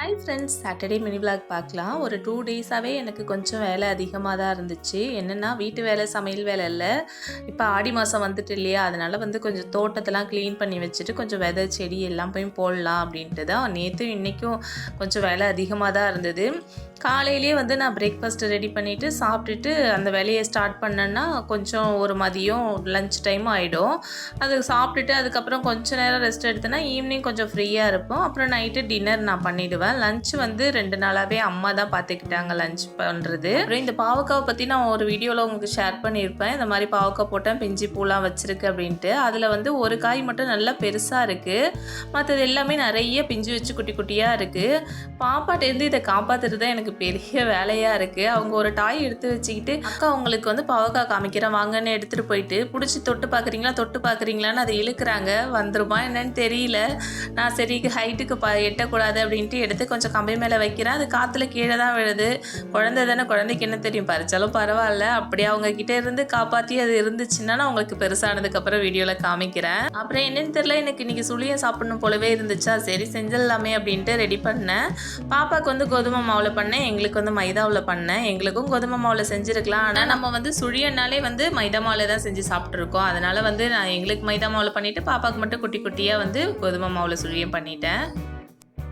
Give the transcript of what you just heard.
Hi friends, Saturday mini vlog பார்க்கலாம். ஒரு 2 டேஸாகவே எனக்கு கொஞ்சம் வேலை அதிகமாக தான் இருந்துச்சு. என்னென்னா வீட்டு வேலை, சமையல் வேலை இல்லை. இப்போ ஆடி மாதம் வந்துட்டு இல்லையா, அதனால் கொஞ்சம் தோட்டத்தெல்லாம் க்ளீன் பண்ணி வச்சுட்டு கொஞ்சம் விதை செடி எல்லாம் போய் போடலாம் அப்படின்ட்டு தான் நேற்றும் இன்றைக்கும் கொஞ்சம் வேலை அதிகமாக தான் இருந்தது. காலையிலே நான் பிரேக்ஃபாஸ்ட்டு ரெடி பண்ணிவிட்டு சாப்பிட்டுட்டு அந்த வேலையை ஸ்டார்ட் பண்ணேன்னா கொஞ்சம் ஒரு மதியம் லஞ்ச் டைம் ஆகிடும். அது சாப்பிட்டுட்டு அதுக்கப்புறம் கொஞ்சம் நேரம் ரெஸ்ட் எடுத்தேன்னா ஈவினிங் கொஞ்சம் ஃப்ரீயாக இருப்போம். அப்புறம் நைட்டு டின்னர் நான் பண்ணிவிடுவேன். லஞ்ச் 2 நாளாகவே அம்மா தான் பார்த்துக்கிட்டாங்க லஞ்ச் பண்ணுறது. அப்புறம் இந்த பாவக்காவை பற்றி நான் ஒரு வீடியோவில் உங்களுக்கு ஷேர் பண்ணியிருப்பேன். இந்த மாதிரி பாவக்காய் போட்டேன், பிஞ்சி பூலாம் வச்சுருக்கு அப்படின்ட்டு. அதில் ஒரு காய் மட்டும் நல்லா பெருசாக இருக்குது, மற்றது எல்லாமே நிறைய பிஞ்சு வச்சு குட்டி குட்டியாக இருக்குது. பாப்பாட்டேருந்து இதை காப்பாற்றுறது தான் எனக்கு பெரிய வேலையாக இருக்குது. அவங்க ஒரு டாய் எடுத்து வச்சுக்கிட்டு, அக்கா உங்களுக்கு பாவக்காய் காமிக்கிறேன் வாங்கன்னு எடுத்துகிட்டு போயிட்டு பிடிச்சி தொட்டு பார்க்குறீங்களான்னு அதை இழுக்கிறாங்க. வந்துருமா என்னன்னு தெரியல. நான் சரி ஹைட்டுக்கு எட்டக்கூடாது அப்படின்ட்டு எடுத்து கொஞ்சம் கம்பி மேலே வைக்கிறேன். அது காற்றுல கீழே தான் விழுது. குழந்தை தானே, குழந்தைக்கு என்ன தெரியும், பறிச்சாலும் பரவாயில்ல. அப்படியே அவங்க கிட்டே இருந்து காப்பாற்றி அது இருந்துச்சுன்னா நான் உங்களுக்கு பெருசானதுக்கப்புறம் வீடியோவில் காமிக்கிறேன். அப்புறம் என்னன்னு தெரியல, எனக்கு இன்றைக்கி சுழியம் சாப்பிடணும் போலவே இருந்துச்சா, சரி செஞ்சிடலாமே அப்படின்ட்டு ரெடி பண்ணேன். பாப்பாவுக்கு கோதுமை மாவில் பண்ணேன், எங்களுக்கு மைதாவில் பண்ணேன். எங்களுக்கும் கோதுமை மாவில் செஞ்சுருக்கலாம், ஆனால் நம்ம சுழியனாலே மைதா மாவில் தான் செஞ்சு சாப்பிட்ருக்கோம். அதனால் நான் எங்களுக்கு மைதா மாவில் பண்ணிவிட்டு பாப்பாவுக்கு மட்டும் குட்டி குட்டியாக கோதுமை மாவில் சுழியம் பண்ணிட்டேன்.